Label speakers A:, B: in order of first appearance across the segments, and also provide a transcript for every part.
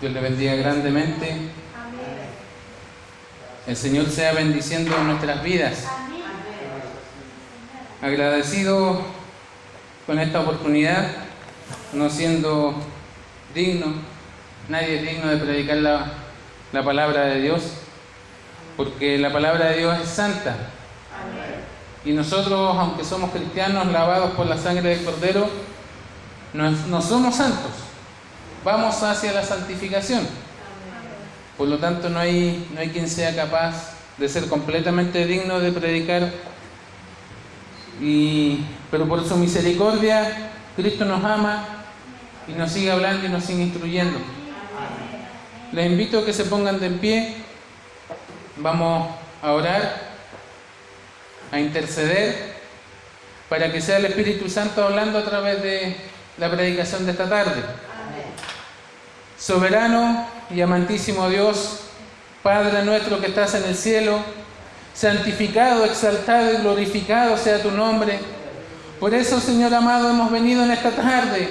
A: Dios le bendiga grandemente. El Señor sea bendiciendo nuestras vidas. Agradecido con esta oportunidad, no siendo digno, nadie es digno de predicar la palabra de Dios, porque la palabra de Dios es santa. Y nosotros, aunque somos cristianos lavados por la sangre del Cordero, no somos santos. Vamos hacia la santificación. Por lo tanto, no hay quien sea capaz de ser completamente digno de predicar. Pero por su misericordia, Cristo nos ama y nos sigue hablando y nos sigue instruyendo. Les invito a que se pongan de pie. Vamos a orar, a interceder, para que sea el Espíritu Santo hablando a través de la predicación de esta tarde. Soberano y amantísimo Dios, Padre nuestro que estás en el cielo, santificado, exaltado y glorificado sea tu nombre. Por eso, Señor amado, hemos venido en esta tarde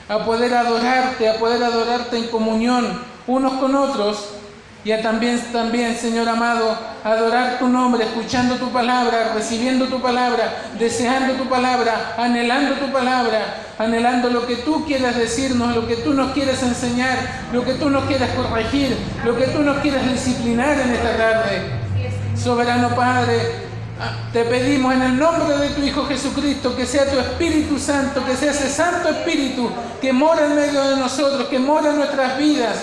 A: a poder adorarte en comunión unos con otros, y a también, Señor amado, adorar tu nombre, escuchando tu palabra, recibiendo tu palabra, deseando tu palabra, anhelando lo que tú quieras decirnos, lo que tú nos quieres enseñar, lo que tú nos quieres corregir, lo que tú nos quieres disciplinar en esta tarde. Soberano Padre, te pedimos en el nombre de tu Hijo Jesucristo que sea tu Espíritu Santo, que sea ese Santo Espíritu que mora en medio de nosotros, que mora en nuestras vidas,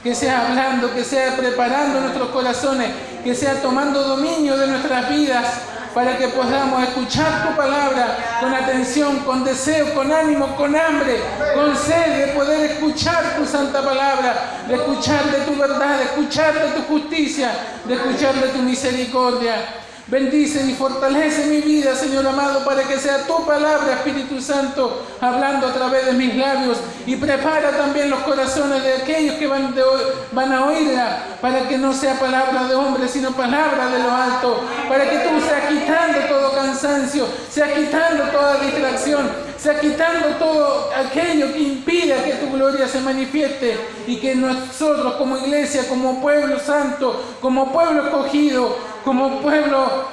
A: que sea hablando, que sea preparando nuestros corazones, que sea tomando dominio de nuestras vidas, para que podamos escuchar tu palabra con atención, con deseo, con ánimo, con hambre, con sed de poder escuchar tu santa palabra, de escuchar de tu verdad, de escuchar de tu justicia, de escuchar de tu misericordia. Bendice y fortalece mi vida, Señor amado, para que sea tu palabra, Espíritu Santo, hablando a través de mis labios, y prepara también los corazones de aquellos que van a oírla, para que no sea palabra de hombre, sino palabra de lo alto, para que tú seas quitando todo cansancio, seas quitando toda distracción, seas quitando todo aquello que impida que tu gloria se manifieste, y que nosotros como iglesia, como pueblo santo, como pueblo escogido, como pueblo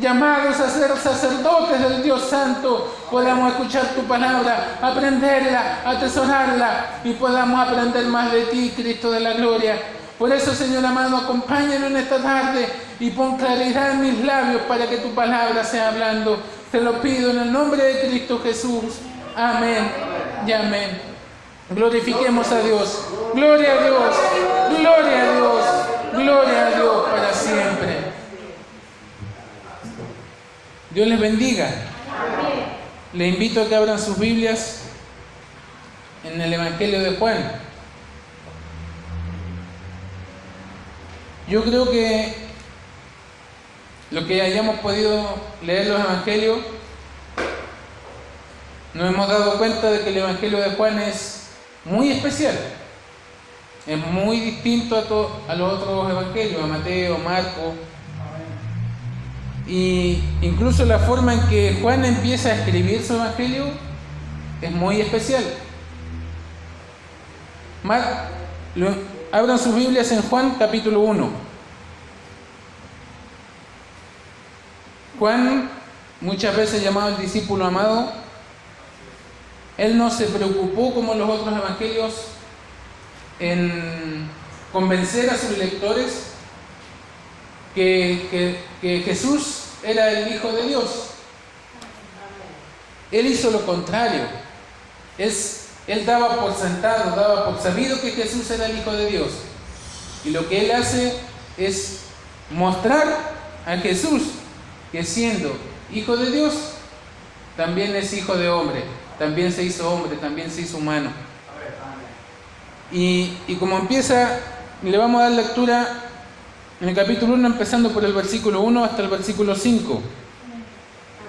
A: llamados a ser sacerdotes del Dios Santo, podamos escuchar tu palabra, aprenderla, atesorarla, y podamos aprender más de ti, Cristo de la gloria. Por eso, Señor amado, acompáñanos en esta tarde y pon claridad en mis labios para que tu palabra sea hablando. Te lo pido en el nombre de Cristo Jesús. Amén y amén. Glorifiquemos a Dios. Gloria a Dios. Gloria a Dios. Gloria a Dios para siempre. Dios les bendiga. Les invito a que abran sus Biblias en el Evangelio de Juan. Yo creo que lo que hayamos podido leer los Evangelios, nos hemos dado cuenta de que el Evangelio de Juan es muy especial. Es muy distinto a los otros Evangelios, a Mateo, Marcos. Y incluso la forma en que Juan empieza a escribir su Evangelio es muy especial. Abran sus Biblias en Juan capítulo 1. Juan, muchas veces llamado el discípulo amado, él no se preocupó como los otros evangelios en convencer a sus lectores que Jesús era el Hijo de Dios. Él hizo lo contrario. Él daba por sentado, daba por sabido que Jesús era el Hijo de Dios. Y lo que él hace es mostrar a Jesús que siendo Hijo de Dios, también es Hijo de hombre, también se hizo hombre, también se hizo humano. Y como empieza, le vamos a dar lectura en el capítulo 1, empezando por el versículo 1 hasta el versículo 5.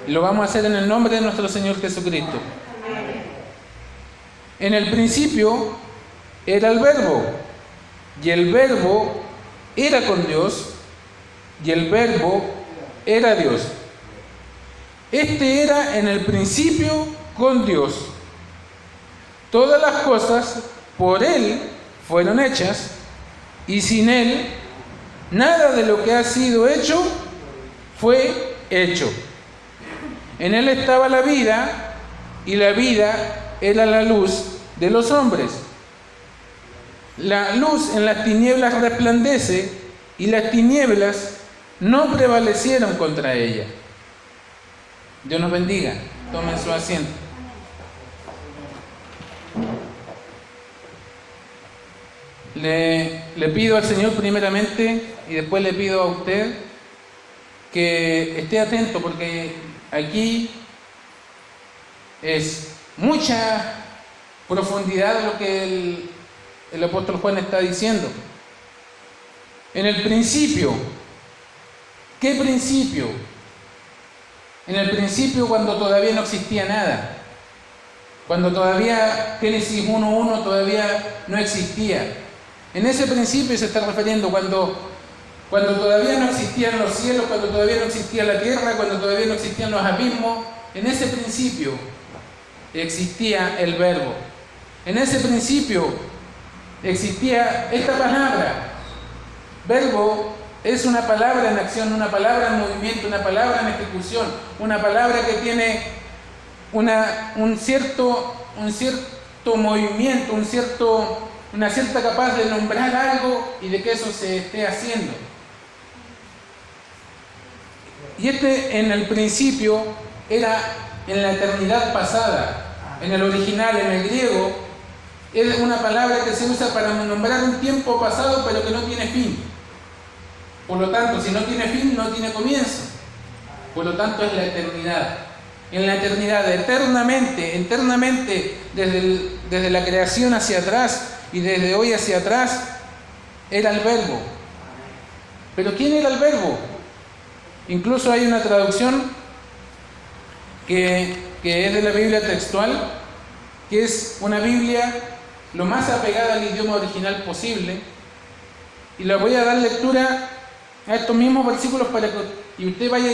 A: Y lo vamos a hacer en el nombre de nuestro Señor Jesucristo. En el principio era el Verbo, y el Verbo era con Dios, y el Verbo era Dios. Este era en el principio con Dios. Todas las cosas por Él fueron hechas, y sin Él nada de lo que ha sido hecho fue hecho. En Él estaba la vida, y la vida era la luz de los hombres. La luz en las tinieblas resplandece, y las tinieblas no prevalecieron contra ella. Dios nos bendiga. Tomen su asiento. Le pido al Señor primeramente, y después le pido a usted que esté atento, porque aquí es mucha profundidad de lo que el apóstol Juan está diciendo. En el principio, ¿qué principio? En el principio, cuando todavía no existía nada, cuando todavía Génesis 1:1 todavía no existía. En ese principio se está refiriendo cuando todavía no existían los cielos, cuando todavía no existía la tierra, cuando todavía no existían los abismos. En ese principio existía el Verbo. En ese principio existía esta palabra. Verbo es una palabra en acción, una palabra en movimiento, una palabra en ejecución, una palabra que tiene un cierto movimiento, una cierta capaz de nombrar algo y de que eso se esté haciendo. Y en el principio era en la eternidad pasada. En el original, en el griego, es una palabra que se usa para nombrar un tiempo pasado pero que no tiene fin. Por lo tanto, si no tiene fin, no tiene comienzo. Por lo tanto, es la eternidad. En la eternidad, eternamente, desde la creación hacia atrás y desde hoy hacia atrás, era el Verbo. ¿Pero quién era el Verbo? Incluso hay una traducción que es de la Biblia textual, que es una Biblia lo más apegada al idioma original posible. Y le voy a dar lectura a estos mismos versículos para que usted vaya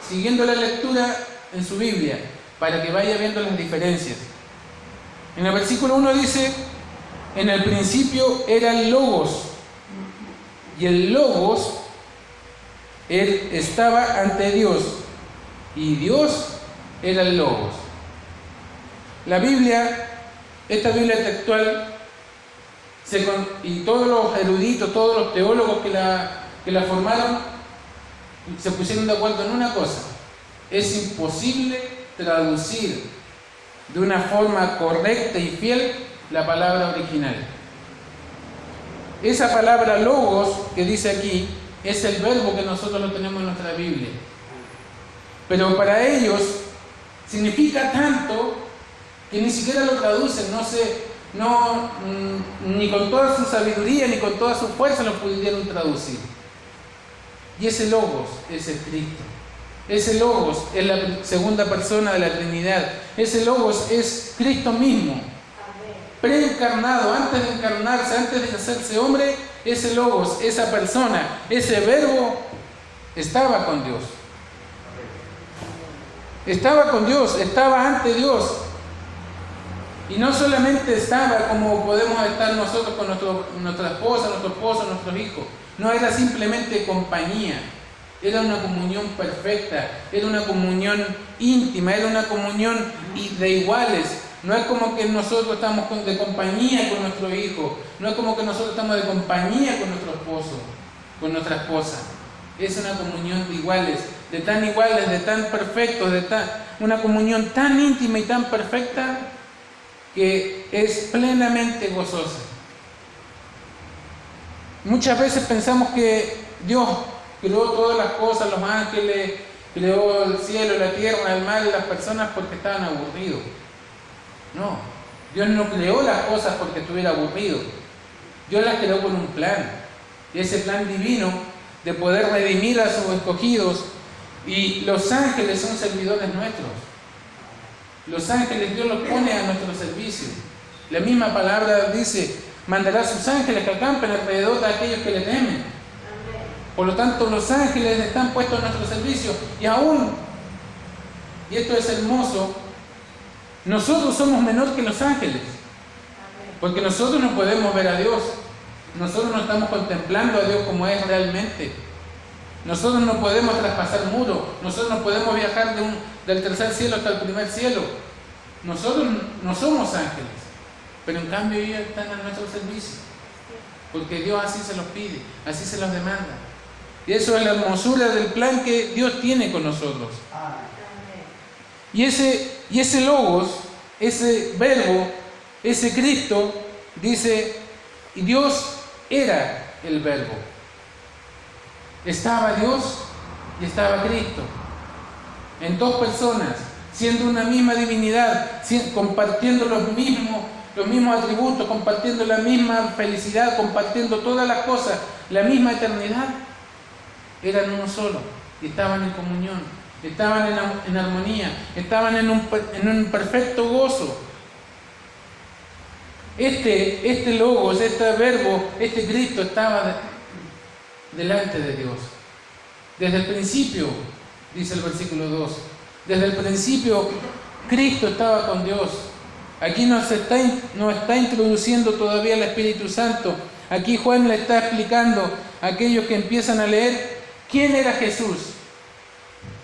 A: siguiendo la lectura en su Biblia, para que vaya viendo las diferencias. En el versículo 1 dice: en el principio era el Logos, y el Logos, Él estaba ante Dios, y Dios era el Logos. La Biblia, esta Biblia textual, y todos los eruditos, todos los teólogos que la formaron, se pusieron de acuerdo en una cosa: es imposible traducir de una forma correcta y fiel la palabra original. Esa palabra logos que dice aquí es el verbo que nosotros lo tenemos en nuestra Biblia, pero para ellos significa tanto que ni siquiera lo traducen. Ni con toda su sabiduría ni con toda su fuerza lo pudieron traducir. Y ese logos es el Cristo. Ese logos es la segunda persona de la Trinidad. Ese logos es Cristo mismo, preencarnado, antes de encarnarse, antes de hacerse hombre. Ese logos, esa persona, ese verbo estaba con Dios. Estaba con Dios, estaba ante Dios. Y no solamente estaba como podemos estar nosotros con nuestra esposa, nuestro esposo, nuestros hijos. No era simplemente compañía. Era una comunión perfecta, era una comunión íntima, era una comunión de iguales. No es como que nosotros estamos de compañía con nuestro hijo, no es como que nosotros estamos de compañía con nuestro esposo, con nuestra esposa. Es una comunión de iguales, de tan perfectos, una comunión tan íntima y tan perfecta que es plenamente gozosa. Muchas veces pensamos que Dios creó todas las cosas, los ángeles, creó el cielo, la tierra, el mar, las personas porque estaban aburridos. No, Dios no creó las cosas porque estuviera aburrido. Dios las creó con un plan. Y ese plan divino de poder redimir a sus escogidos. Y los ángeles son servidores nuestros. Los ángeles Dios los pone a nuestro servicio. La misma palabra dice: mandará a sus ángeles que acampen alrededor de aquellos que le temen. Por lo tanto, los ángeles están puestos a nuestro servicio. Y esto es hermoso, nosotros somos menor que los ángeles. Porque nosotros no podemos ver a Dios. Nosotros no estamos contemplando a Dios como es realmente. Nosotros no podemos traspasar muros. Nosotros no podemos viajar del tercer cielo hasta el primer cielo. Nosotros no somos ángeles. Pero en cambio ellos están a nuestro servicio. Porque Dios así se los pide, así se los demanda. Y eso es la hermosura del plan que Dios tiene con nosotros. Y ese logos, ese verbo, ese Cristo, dice, y Dios era el verbo. Estaba Dios y estaba Cristo. En dos personas, siendo una misma divinidad, compartiendo los mismos atributos, compartiendo la misma felicidad, compartiendo todas las cosas, la misma eternidad. Eran uno solo y estaban en comunión, estaban en armonía, estaban en un perfecto gozo. Este logos, este verbo, este Cristo estaba delante de Dios. Desde el principio, dice el versículo 2, desde el principio Cristo estaba con Dios. Aquí nos está introduciendo todavía el Espíritu Santo. Aquí Juan le está explicando a aquellos que empiezan a leer quién era Jesús.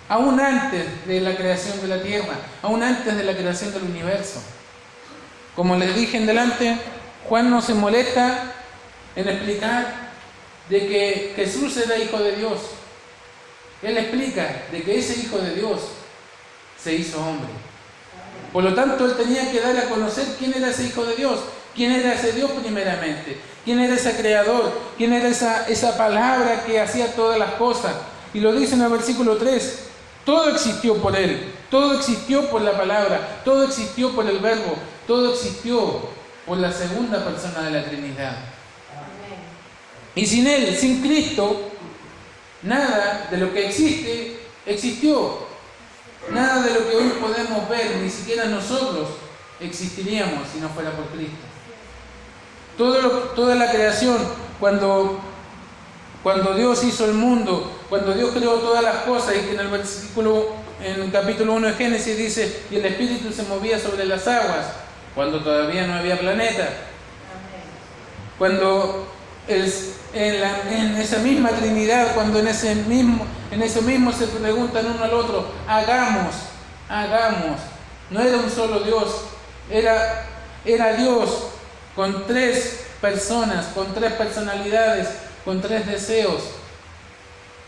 A: Aún antes de la creación de la tierra, aún antes de la creación del universo. Como les dije en delante, Juan no se molesta en explicar de que Jesús era hijo de Dios. Él explica de que ese hijo de Dios se hizo hombre. Por lo tanto, él tenía que dar a conocer quién era ese hijo de Dios, quién era ese Dios primeramente, quién era ese creador, quién era esa palabra que hacía todas las cosas. Y lo dice en el versículo 3, todo existió por él, todo existió por la palabra, todo existió por el verbo, todo existió por la segunda persona de la Trinidad. Y sin él, sin Cristo, nada de lo que existe, existió. Nada de lo que hoy podemos ver, ni siquiera nosotros, existiríamos si no fuera por Cristo. Toda la creación, cuando Dios hizo el mundo, cuando Dios creó todas las cosas, y que en el capítulo 1 de Génesis dice, y el Espíritu se movía sobre las aguas, cuando todavía no había planeta. Cuando en esa misma Trinidad, cuando en ese mismo se preguntan uno al otro, hagamos. No era un solo Dios, era Dios con tres personas, con tres personalidades, con tres deseos,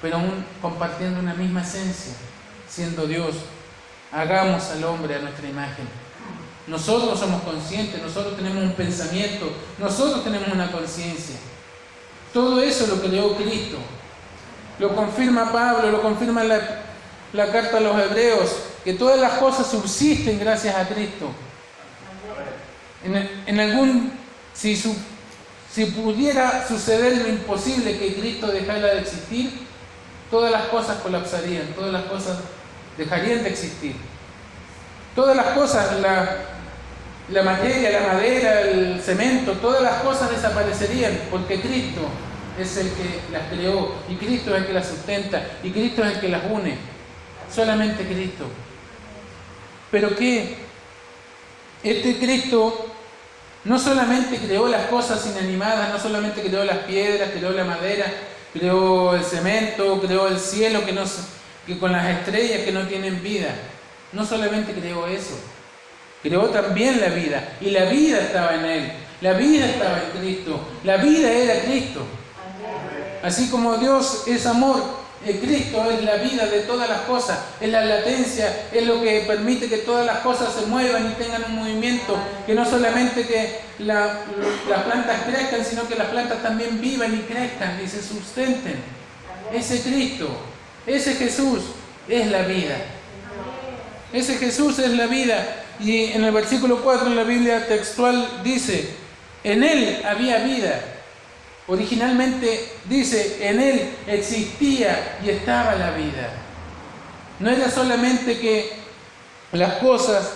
A: pero aún compartiendo una misma esencia, siendo Dios. Hagamos al hombre a nuestra imagen. Nosotros somos conscientes, nosotros tenemos un pensamiento, nosotros tenemos una conciencia. Todo eso lo creó Cristo. Lo confirma Pablo, lo confirma la carta a los Hebreos, que todas las cosas subsisten gracias a Cristo. Si pudiera suceder lo imposible, que Cristo dejara de existir, todas las cosas colapsarían, todas las cosas dejarían de existir. Todas las cosas, la materia, la madera, el cemento, todas las cosas desaparecerían, porque Cristo es el que las creó, y Cristo es el que las sustenta, y Cristo es el que las une. Solamente Cristo. Pero que este Cristo no solamente creó las cosas inanimadas, no solamente creó las piedras, creó la madera, creó el cemento, creó el cielo que con las estrellas que no tienen vida. No solamente creó eso, creó también la vida, y la vida estaba en Él, la vida estaba en Cristo, la vida era Cristo. Así como Dios es amor, Cristo es la vida de todas las cosas, es la latencia, es lo que permite que todas las cosas se muevan y tengan un movimiento, que no solamente que las plantas crezcan, sino que las plantas también vivan y crezcan y se sustenten. Ese Cristo, ese Jesús es la vida. Ese Jesús es la vida. Y en el versículo 4 en la Biblia textual dice, en Él había vida. Originalmente dice, en Él existía y estaba la vida. No era solamente que las cosas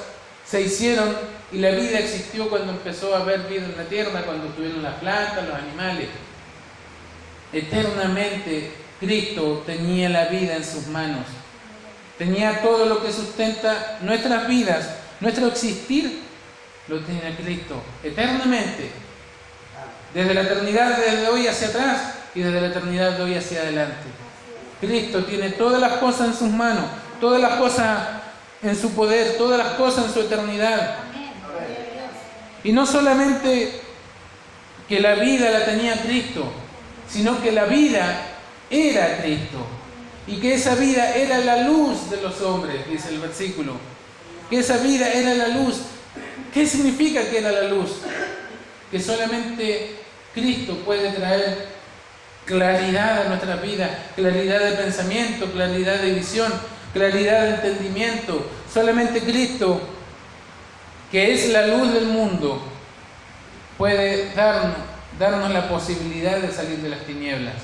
A: se hicieron y la vida existió cuando empezó a haber vida en la tierra, cuando tuvieron las plantas, los animales. Eternamente Cristo tenía la vida en sus manos. Tenía todo lo que sustenta nuestras vidas, nuestro existir. lo tiene Cristo eternamente. Desde la eternidad, desde hoy hacia atrás y desde la eternidad de hoy hacia adelante. Cristo tiene todas las cosas en sus manos, todas las cosas en su poder, todas las cosas en su eternidad. Y no solamente que la vida la tenía Cristo, sino que la vida era Cristo. Y que esa vida era la luz de los hombres, dice el versículo. Que esa vida era la luz. ¿Qué significa que era la luz? Que solamente Cristo puede traer claridad a nuestra vida, claridad de pensamiento, claridad de visión, claridad de entendimiento. Solamente Cristo, que es la luz del mundo, puede darnos la posibilidad de salir de las tinieblas.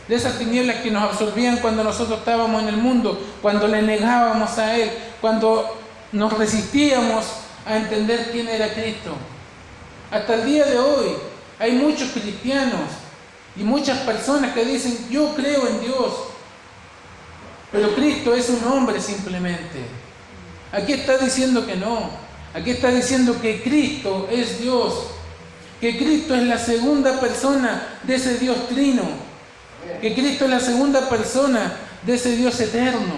A: De esas tinieblas que nos absorbían cuando nosotros estábamos en el mundo, cuando le negábamos a Él, cuando nos resistíamos a entender quién era Cristo. Hasta el día de hoy hay muchos cristianos y muchas personas que dicen: yo creo en Dios, pero Cristo es un hombre simplemente. Aquí está diciendo que no. Aquí está diciendo que Cristo es Dios, que Cristo es la segunda persona de ese Dios trino, que Cristo es la segunda persona de ese Dios eterno,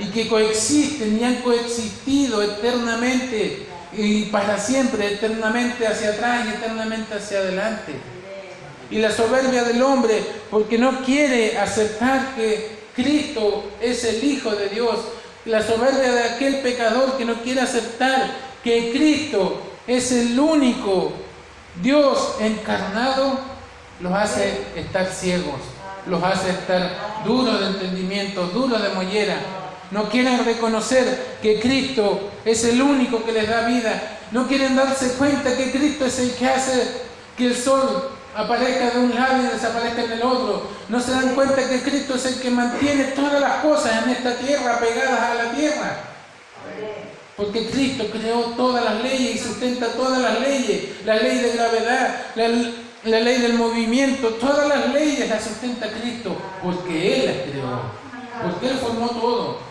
A: y que coexisten y han coexistido eternamente y para siempre, eternamente hacia atrás y eternamente hacia adelante. Y la soberbia del hombre, porque no quiere aceptar que Cristo es el Hijo de Dios, la soberbia de aquel pecador que no quiere aceptar que Cristo es el único Dios encarnado, los hace estar ciegos, los hace estar duros de entendimiento, duros de mollera. No quieren reconocer que Cristo es el único que les da vida. No quieren darse cuenta que Cristo es el que hace que el sol aparezca de un lado y desaparezca en el otro. No se dan cuenta que Cristo es el que mantiene todas las cosas en esta tierra pegadas a la tierra. Porque Cristo creó todas las leyes y sustenta todas las leyes. La ley de gravedad, la ley del movimiento, todas las leyes las sustenta Cristo. Porque Él las creó. Porque Él formó todo.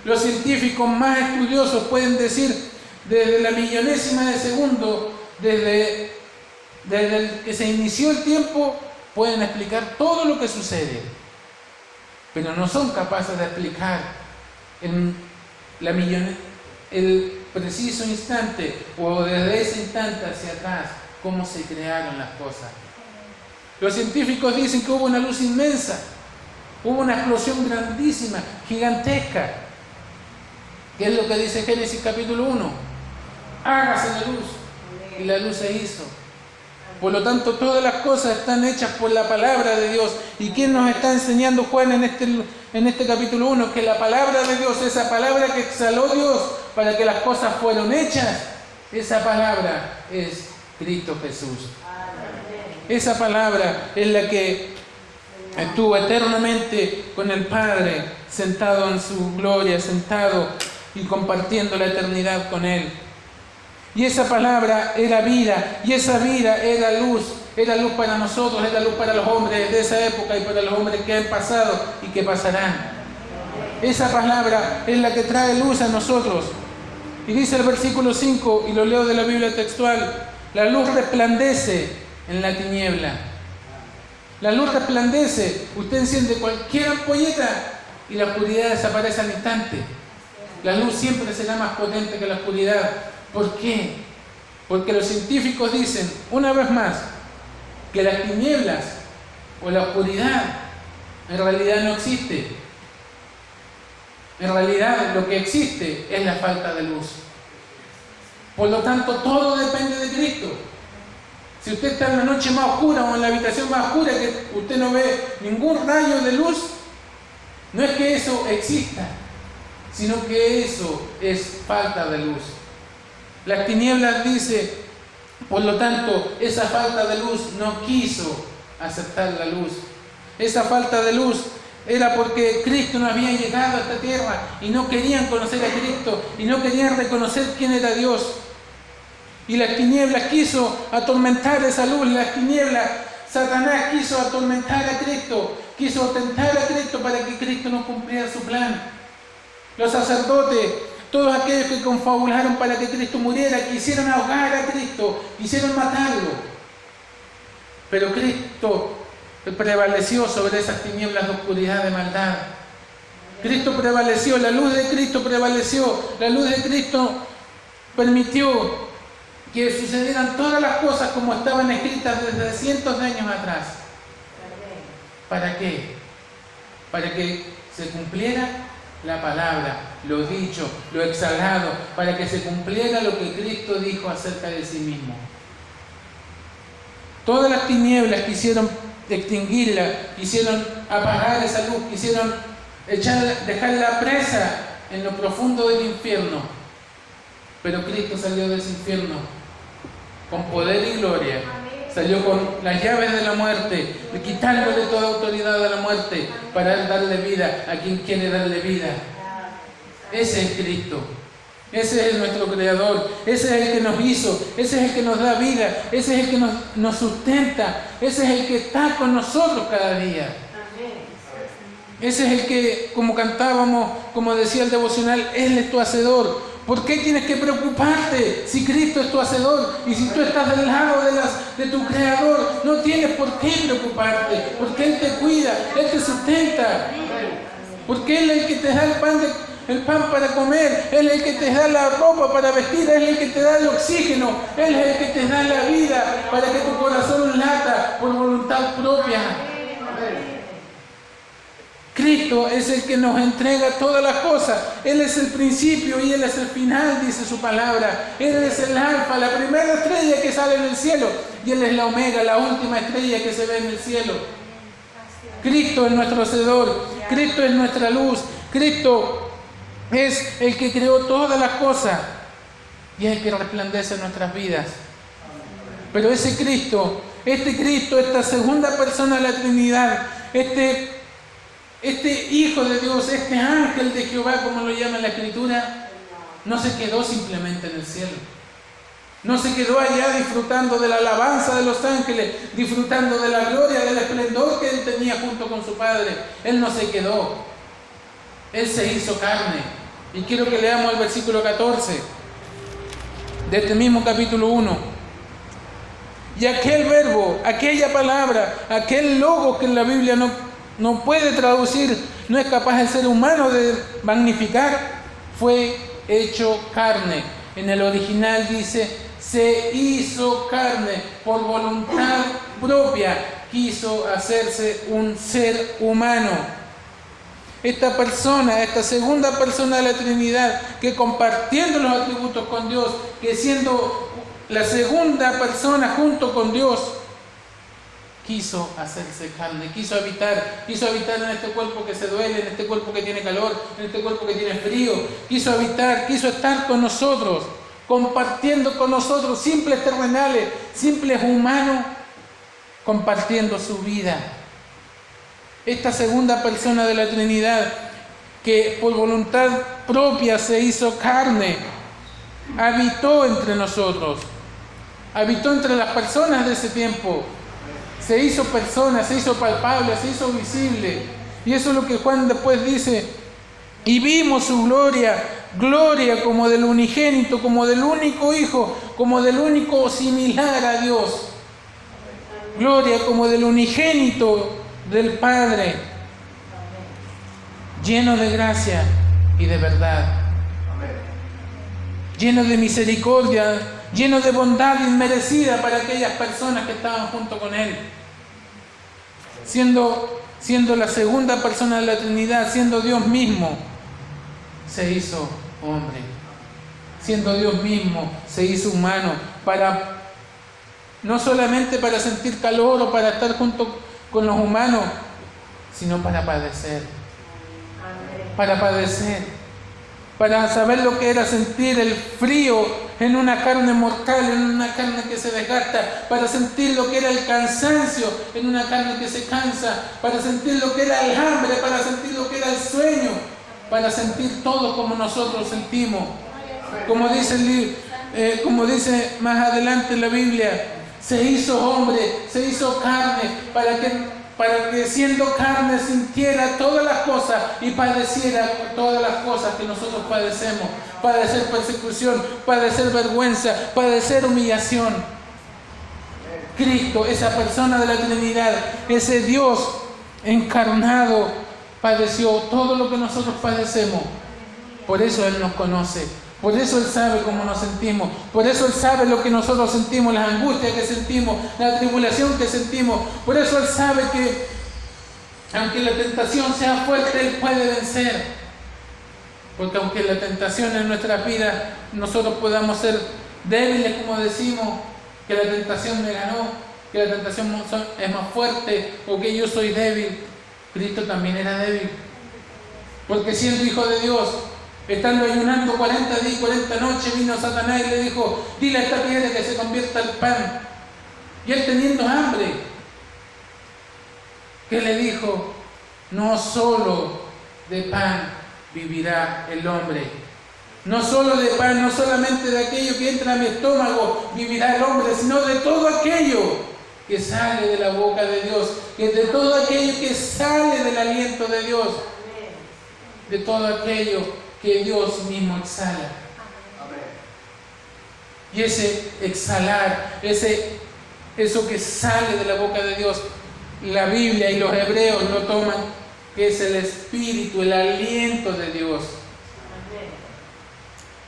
A: Los científicos más estudiosos pueden decir desde la millonésima de segundo, desde el que se inició el tiempo, pueden explicar todo lo que sucede, pero no son capaces de explicar el preciso instante o desde ese instante hacia atrás cómo se crearon las cosas. Los científicos dicen que hubo una luz inmensa, hubo una explosión grandísima, gigantesca. ¿Qué es lo que dice Génesis capítulo 1? Hágase la luz, y la luz se hizo. Por lo tanto, todas las cosas están hechas por la palabra de Dios. ¿Y quién nos está enseñando Juan en este capítulo 1? Que la palabra de Dios, esa palabra que exhaló Dios para que las cosas fueron hechas, esa palabra es Cristo Jesús. Esa palabra es la que estuvo eternamente con el Padre, sentado en su gloria, sentado y compartiendo la eternidad con Él. Y esa palabra era vida, y esa vida era luz para nosotros, era luz para los hombres de esa época y para los hombres que han pasado y que pasarán. Esa palabra es la que trae luz a nosotros. Y dice el versículo 5, y lo leo de la Biblia textual: la luz resplandece en la tiniebla. La luz resplandece. Usted enciende cualquier ampolleta y la oscuridad desaparece al instante. La luz siempre será más potente que la oscuridad. ¿Por qué? Porque los científicos dicen, una vez más, que las tinieblas o la oscuridad en realidad no existe. En realidad lo que existe es la falta de luz. Por lo tanto, todo depende de Cristo. Si usted está en la noche más oscura o en la habitación más oscura que usted no ve ningún rayo de luz, no es que eso exista, sino que eso es falta de luz. Las tinieblas dice, por lo tanto, esa falta de luz no quiso aceptar la luz. Esa falta de luz era porque Cristo no había llegado a esta tierra y no querían conocer a Cristo y no querían reconocer quién era Dios. Y las tinieblas quiso atormentar esa luz, las tinieblas, Satanás quiso atormentar a Cristo, quiso tentar a Cristo para que Cristo no cumpliera su plan. Los sacerdotes todos aquellos que confabularon para que Cristo muriera, quisieron ahogar a Cristo, quisieron matarlo. Pero Cristo prevaleció sobre esas tinieblas de oscuridad, de maldad. Cristo prevaleció, la luz de Cristo prevaleció, la luz de Cristo permitió que sucedieran todas las cosas como estaban escritas desde cientos de años atrás. ¿Para qué? Para que se cumpliera la palabra, lo dicho, lo exhalado, para que se cumpliera lo que Cristo dijo acerca de sí mismo. Todas las tinieblas quisieron extinguirla, quisieron apagar esa luz, quisieron dejarla presa en lo profundo del infierno. Pero Cristo salió de ese infierno con poder y gloria. Salió con las llaves de la muerte, quitándole toda autoridad a la muerte para darle vida a quien quiere darle vida. Ese es Cristo. Ese es nuestro Creador. Ese es el que nos hizo. Ese es el que nos da vida. Ese es el que nos sustenta. Ese es el que está con nosotros cada día. Ese es el que, como cantábamos, como decía el devocional, Él es tu hacedor. ¿Por qué tienes que preocuparte si Cristo es tu hacedor? Y si tú estás del lado de tu Creador, no tienes por qué preocuparte, porque Él te cuida, Él te sustenta, porque Él es el que te da el pan para comer, Él es el que te da la ropa para vestir, Él es el que te da el oxígeno, Él es el que te da la vida para que tu corazón lata por voluntad propia. Cristo es el que nos entrega todas las cosas. Él es el principio y Él es el final, dice su palabra. Él es el alfa, la primera estrella que sale en el cielo. Y Él es la omega, la última estrella que se ve en el cielo. Cristo es nuestro hacedor. Cristo es nuestra luz. Cristo es el que creó todas las cosas. Y es el que resplandece en nuestras vidas. Pero ese Cristo, esta segunda persona de la Trinidad, este Hijo de Dios, este ángel de Jehová, como lo llama la Escritura, no se quedó simplemente en el cielo. No se quedó allá disfrutando de la alabanza de los ángeles, disfrutando de la gloria, del esplendor que Él tenía junto con su Padre. Él no se quedó. Él se hizo carne. Y quiero que leamos el versículo 14 de este mismo capítulo 1. Y aquel verbo, aquella palabra, aquel logo que en la Biblia no puede traducir, no es capaz el ser humano de magnificar, fue hecho carne. En el original dice, se hizo carne, por voluntad propia, quiso hacerse un ser humano. Esta persona, esta segunda persona de la Trinidad, que compartiendo los atributos con Dios, que siendo la segunda persona junto con Dios, quiso hacerse carne, quiso habitar en este cuerpo que se duele, en este cuerpo que tiene calor, en este cuerpo que tiene frío. Quiso habitar, quiso estar con nosotros, compartiendo con nosotros, simples terrenales, simples humanos, compartiendo su vida. Esta segunda persona de la Trinidad, que por voluntad propia se hizo carne, habitó entre nosotros, habitó entre las personas de ese tiempo. Se hizo persona, se hizo palpable, se hizo visible. Y eso es lo que Juan después dice. Y vimos su gloria, gloria como del unigénito, como del único Hijo, como del único similar a Dios. Gloria como del unigénito del Padre, lleno de gracia y de verdad. Lleno de misericordia, lleno de bondad inmerecida para aquellas personas que estaban junto con Él. Siendo la segunda persona de la Trinidad, siendo Dios mismo, se hizo hombre. Siendo Dios mismo, se hizo humano, no solamente para sentir calor o para estar junto con los humanos, sino para padecer. Para padecer. Para saber lo que era sentir el frío en una carne mortal, en una carne que se desgasta, para sentir lo que era el cansancio en una carne que se cansa, para sentir lo que era el hambre, para sentir lo que era el sueño, para sentir todo como nosotros sentimos. Como dice más adelante en la Biblia, se hizo hombre, se hizo carne, para que siendo carne sintiera todas las cosas y padeciera todas las cosas que nosotros padecemos, padecer persecución, padecer vergüenza, padecer humillación. Cristo, esa persona de la Trinidad, ese Dios encarnado, padeció todo lo que nosotros padecemos. Por eso Él nos conoce, por eso Él sabe cómo nos sentimos, por eso Él sabe lo que nosotros sentimos, las angustias que sentimos, la tribulación que sentimos. Por eso Él sabe que aunque la tentación sea fuerte, Él puede vencer. Porque aunque la tentación en nuestras vidas nosotros podamos ser débiles, como decimos, que la tentación me ganó, que la tentación es más fuerte o que yo soy débil, Cristo también era débil. Porque siendo hijo de Dios, estando ayunando 40 días y 40 noches, vino Satanás y le dijo: dile a esta piedra que se convierta en pan. Y él teniendo hambre, ¿qué le dijo? No solo de pan vivirá el hombre. No solo de pan, no solamente de aquello que entra a mi estómago vivirá el hombre, sino de todo aquello que sale de la boca de Dios, que de todo aquello que sale del aliento de Dios, de todo aquello que Dios mismo exhala. Y ese exhalar, eso que sale de la boca de Dios, la Biblia y los hebreos lo toman, que es el Espíritu, el aliento de Dios.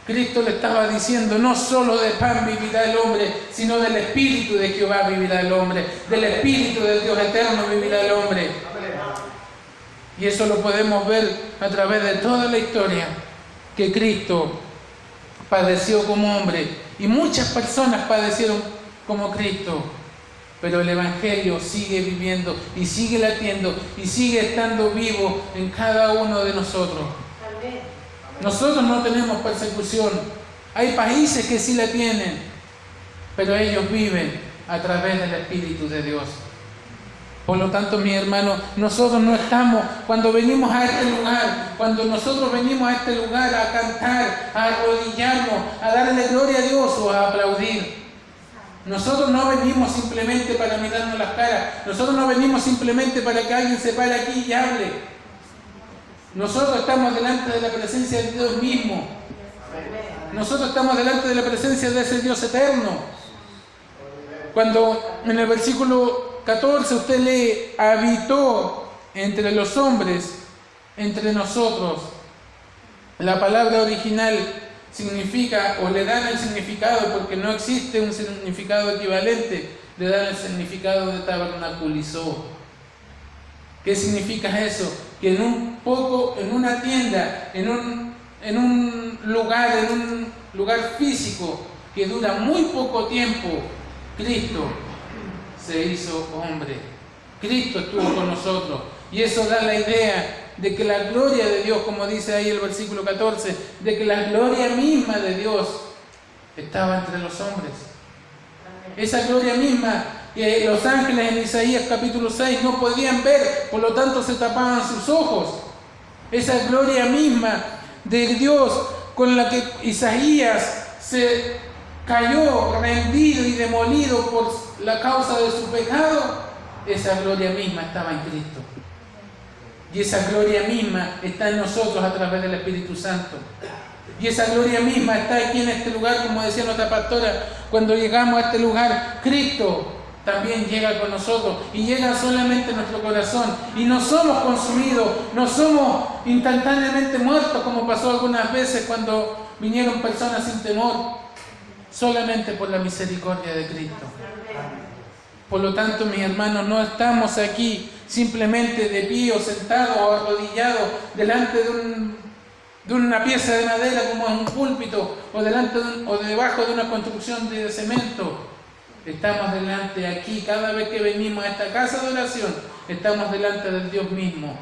A: Cristo le estaba diciendo: no solo de pan vivirá el hombre, sino del Espíritu de Jehová vivirá el hombre, del Espíritu del Dios eterno vivirá el hombre. Y eso lo podemos ver a través de toda la historia, que Cristo padeció como hombre, y muchas personas padecieron como Cristo, pero el Evangelio sigue viviendo y sigue latiendo y sigue estando vivo en cada uno de nosotros. Nosotros no tenemos persecución. Hay países que sí la tienen, pero ellos viven a través del Espíritu de Dios. Por lo tanto, mis hermanos, nosotros no estamos, cuando venimos a este lugar, cuando nosotros venimos a este lugar a cantar, a arrodillarnos, a darle gloria a Dios o a aplaudir, nosotros no venimos simplemente para mirarnos las caras, nosotros no venimos simplemente para que alguien se pare aquí y hable. Nosotros estamos delante de la presencia de Dios mismo. Nosotros estamos delante de la presencia de ese Dios eterno. Cuando en el versículo 14 usted lee: habitó entre los hombres, entre nosotros. La palabra original significa, o le dan el significado, porque no existe un significado equivalente, le dan el significado de tabernaculizó. ¿Qué significa eso? Que en una tienda, en un lugar físico que dura muy poco tiempo, Cristo se hizo hombre. Cristo estuvo con nosotros. Y eso da la idea de que la gloria de Dios, como dice ahí el versículo 14, de que la gloria misma de Dios estaba entre los hombres. Esa gloria misma que los ángeles en Isaías capítulo 6 no podían ver, por lo tanto se tapaban sus ojos. Esa gloria misma de Dios con la que Isaías se cayó rendido y demolido por la causa de su pecado, esa gloria misma estaba en Cristo. Y esa gloria misma está en nosotros a través del Espíritu Santo. Y esa gloria misma está aquí en este lugar, como decía nuestra pastora, cuando llegamos a este lugar, Cristo también llega con nosotros y llega solamente a nuestro corazón. Y no somos consumidos, no somos instantáneamente muertos, como pasó algunas veces cuando vinieron personas sin temor, solamente por la misericordia de Cristo. Por lo tanto, mis hermanos, no estamos aquí simplemente de pie o sentados o arrodillados delante de una pieza de madera como en un púlpito o debajo de una construcción de cemento. Estamos delante aquí, cada vez que venimos a esta casa de oración, estamos delante del Dios mismo.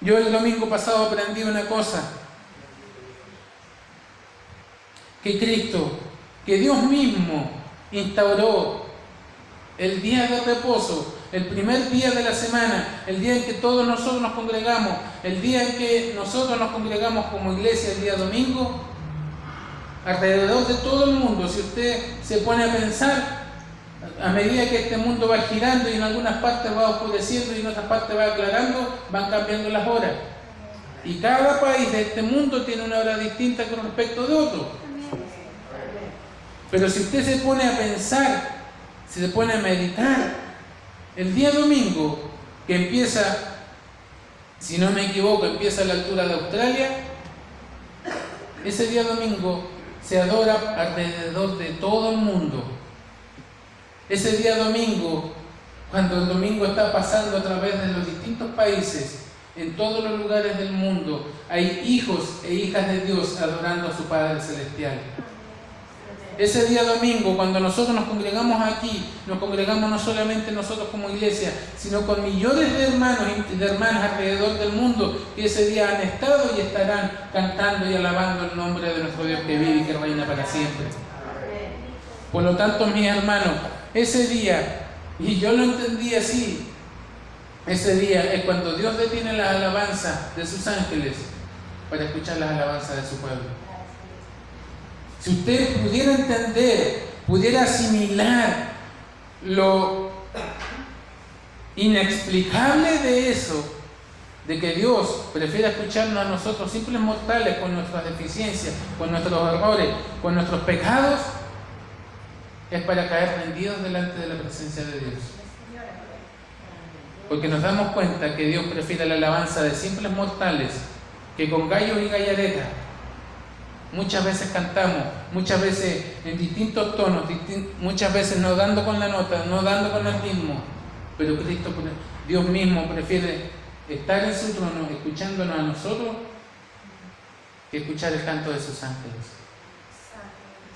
A: Yo el domingo pasado aprendí una cosa, que Cristo, que Dios mismo instauró el día de reposo, el primer día de la semana, el día en que todos nosotros nos congregamos, el día en que nosotros nos congregamos como iglesia, el día domingo, alrededor de todo el mundo. Si usted se pone a pensar, a medida que este mundo va girando y en algunas partes va oscureciendo y en otras partes va aclarando, van cambiando las horas. Y cada país de este mundo tiene una hora distinta con respecto de otro. Pero si usted se pone a pensar, si se pone a meditar, el día domingo, que empieza, si no me equivoco, empieza a la altura de Australia, ese día domingo se adora alrededor de todo el mundo. Ese día domingo, cuando el domingo está pasando a través de los distintos países, en todos los lugares del mundo, hay hijos e hijas de Dios adorando a su Padre Celestial. Ese día domingo, cuando nosotros nos congregamos aquí, nos congregamos no solamente nosotros como iglesia, sino con millones de hermanos y de hermanas alrededor del mundo que ese día han estado y estarán cantando y alabando el nombre de nuestro Dios que vive y que reina para siempre. Por lo tanto, mis hermanos, ese día, y yo lo entendí así, ese día es cuando Dios detiene las alabanzas de sus ángeles para escuchar las alabanzas de su pueblo. Si usted pudiera entender, pudiera asimilar lo inexplicable de eso, de que Dios prefiera escucharnos a nosotros simples mortales con nuestras deficiencias, con nuestros errores, con nuestros pecados, es para caer rendidos delante de la presencia de Dios. Porque nos damos cuenta que Dios prefiere la alabanza de simples mortales que con gallos y gallaretas. Muchas veces cantamos, muchas veces en distintos tonos, muchas veces no dando con la nota, no dando con el ritmo, pero Dios mismo prefiere estar en su trono escuchándonos a nosotros que escuchar el canto de sus ángeles.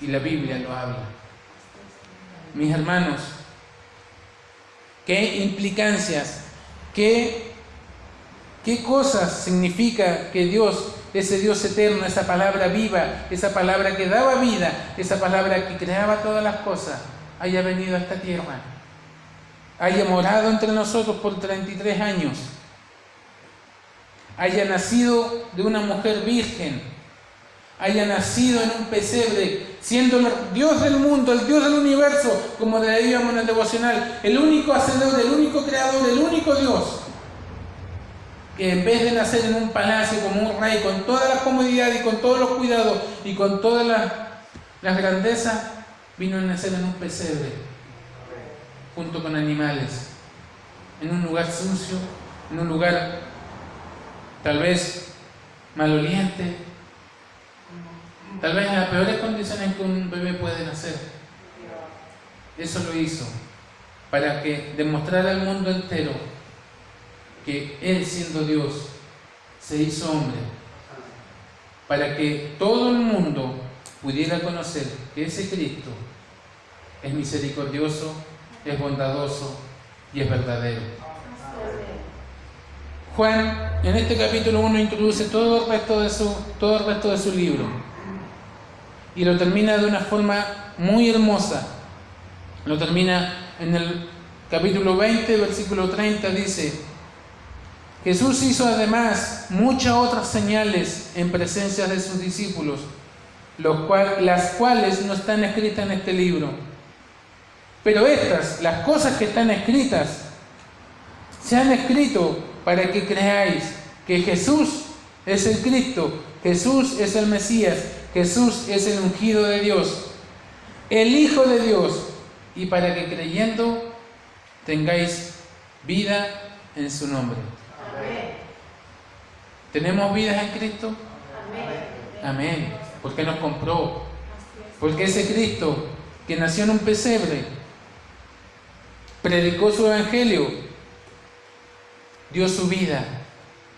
A: Y la Biblia lo habla. Mis hermanos, ¿qué implicancias, qué cosas significa que Dios, ese Dios eterno, esa palabra viva, esa palabra que daba vida, esa palabra que creaba todas las cosas, haya venido a esta tierra, haya morado entre nosotros por 33 años, haya nacido de una mujer virgen, haya nacido en un pesebre, siendo el Dios del mundo, el Dios del universo, como leíamos en el devocional, el único hacedor, el único creador, el único Dios, que en vez de nacer en un palacio como un rey, con toda la comodidad y con todos los cuidados y con todas las grandezas, vino a nacer en un pesebre, junto con animales, en un lugar sucio, en un lugar tal vez maloliente, tal vez en las peores condiciones que un bebé puede nacer. Eso lo hizo para que demostrara al mundo entero que Él, siendo Dios, se hizo hombre, para que todo el mundo pudiera conocer que ese Cristo es misericordioso, es bondadoso y es verdadero. Juan, en este capítulo 1, introduce todo el resto de su libro y lo termina de una forma muy hermosa. Lo termina en el capítulo 20, versículo 30, dice: Jesús hizo además muchas otras señales en presencia de sus discípulos, las cuales no están escritas en este libro. Pero las cosas que están escritas, se han escrito para que creáis que Jesús es el Cristo, Jesús es el Mesías, Jesús es el ungido de Dios, el Hijo de Dios, y para que creyendo tengáis vida en su nombre. Amén. ¿Tenemos vidas en Cristo? Amén. Amén. Porque nos compró. Porque ese Cristo que nació en un pesebre, predicó su evangelio, dio su vida,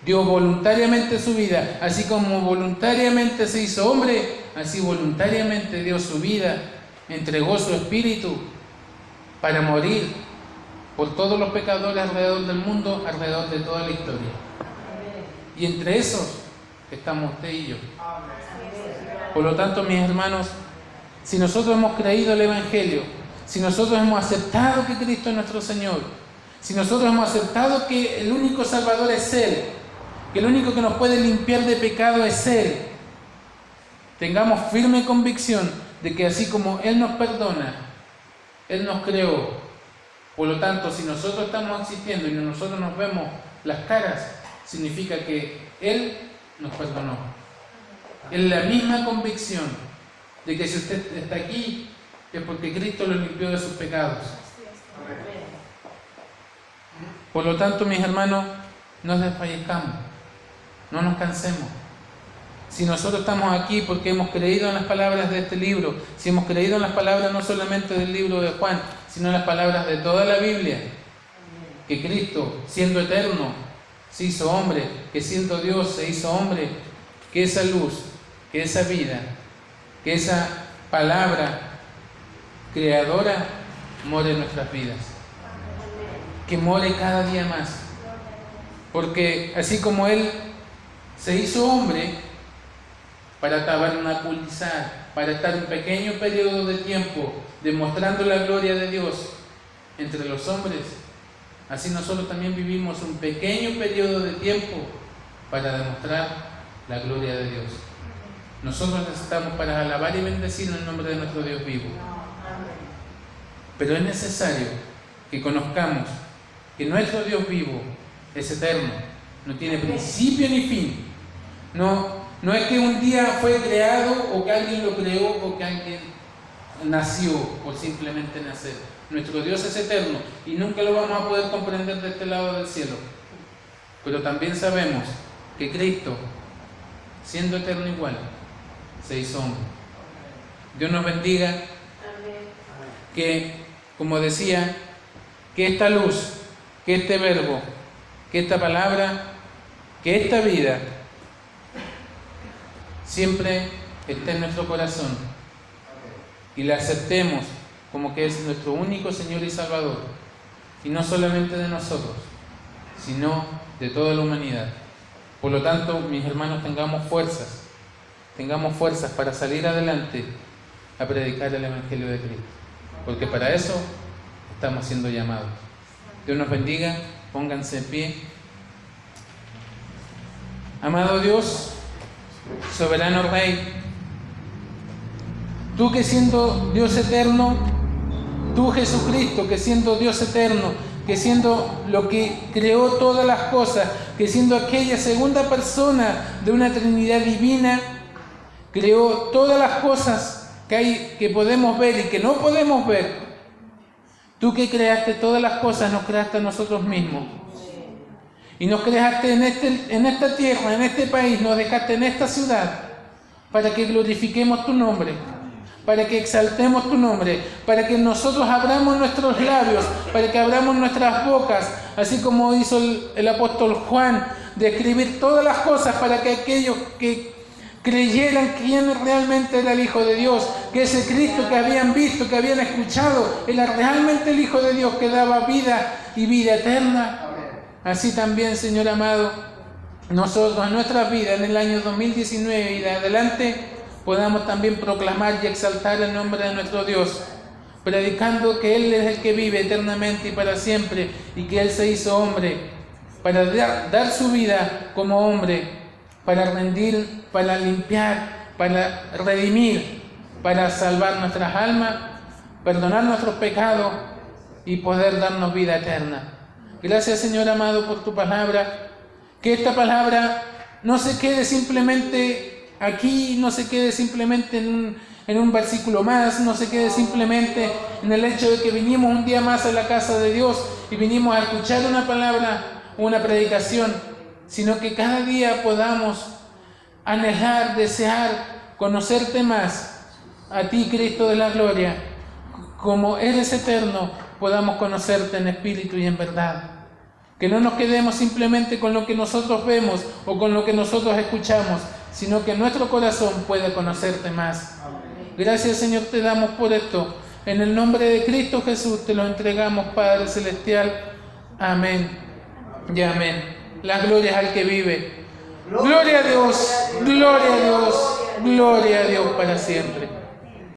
A: dio voluntariamente su vida, así como voluntariamente se hizo hombre, así voluntariamente dio su vida, entregó su espíritu para morir por todos los pecadores alrededor del mundo, alrededor de toda la historia. Y entre esos estamos usted y yo. Por lo tanto, mis hermanos, si nosotros hemos creído el Evangelio, si nosotros hemos aceptado que Cristo es nuestro Señor, si nosotros hemos aceptado que el único Salvador es Él, que el único que nos puede limpiar de pecado es Él, tengamos firme convicción de que así como Él nos perdona, Él nos creó. Por lo tanto, si nosotros estamos existiendo y nosotros nos vemos las caras, significa que Él nos perdonó. Es la misma convicción de que si usted está aquí es porque Cristo lo limpió de sus pecados. Por lo tanto, mis hermanos, no desfallezcamos, no nos cansemos. Si nosotros estamos aquí porque hemos creído en las palabras de este libro, si hemos creído en las palabras no solamente del libro de Juan, sino en las palabras de toda la Biblia, que Cristo, siendo eterno, se hizo hombre, que siendo Dios se hizo hombre, que esa luz, que esa vida, que esa palabra creadora more en nuestras vidas, que more cada día más, porque así como Él se hizo hombre para tabernaculizar, para estar un pequeño periodo de tiempo demostrando la gloria de Dios entre los hombres, así nosotros también vivimos un pequeño periodo de tiempo para demostrar la gloria de Dios. Nosotros necesitamos para alabar y bendecir el nombre de nuestro Dios vivo. Pero es necesario que conozcamos que nuestro Dios vivo es eterno, no tiene principio ni fin. No es que un día fue creado o que alguien lo creó o que alguien nació por simplemente nacer. Nuestro Dios es eterno y nunca lo vamos a poder comprender de este lado del cielo. Pero también sabemos que Cristo, siendo eterno igual, se hizo hombre. Dios nos bendiga. Que, como decía, que esta luz, que este verbo, que esta palabra, que esta vida siempre esté en nuestro corazón y la aceptemos como que es nuestro único Señor y Salvador, y no solamente de nosotros, sino de toda la humanidad. Por lo tanto, mis hermanos, tengamos fuerzas para salir adelante a predicar el Evangelio de Cristo, porque para eso estamos siendo llamados. Dios nos bendiga, pónganse en pie. Amado Dios, soberano Rey, tú que siendo Dios eterno, tú Jesucristo que siendo Dios eterno, que siendo lo que creó todas las cosas, que siendo aquella segunda persona de una Trinidad divina, creó todas las cosas que hay, que podemos ver y que no podemos ver. Tú que creaste todas las cosas, nos creaste a nosotros mismos. Y nos creaste en esta tierra, en este país, nos dejaste en esta ciudad, para que glorifiquemos tu nombre, para que exaltemos tu nombre, para que nosotros abramos nuestros labios, para que abramos nuestras bocas, así como hizo el apóstol Juan, de escribir todas las cosas para que aquellos que creyeran quién realmente era el Hijo de Dios, que ese Cristo que habían visto, que habían escuchado, era realmente el Hijo de Dios que daba vida y vida eterna. Así también, Señor amado, nosotros en nuestras vidas, en el año 2019 y de adelante, podamos también proclamar y exaltar el nombre de nuestro Dios, predicando que Él es el que vive eternamente y para siempre, y que Él se hizo hombre para dar su vida como hombre, para rendir, para limpiar, para redimir, para salvar nuestras almas, perdonar nuestros pecados y poder darnos vida eterna. Gracias, Señor amado, por tu palabra. Que esta palabra no se quede simplemente aquí, no se quede simplemente en un versículo más, no se quede simplemente en el hecho de que vinimos un día más a la casa de Dios y vinimos a escuchar una palabra, una predicación, sino que cada día podamos anhelar, desear, conocerte más, a ti, Cristo de la gloria, como eres eterno, podamos conocerte en espíritu y en verdad. Que no nos quedemos simplemente con lo que nosotros vemos o con lo que nosotros escuchamos, sino que nuestro corazón pueda conocerte más. Gracias, Señor, te damos por esto. En el nombre de Cristo Jesús te lo entregamos, Padre Celestial. Amén y amén. Las glorias al que vive. Gloria a Dios, gloria a Dios, gloria a Dios para siempre.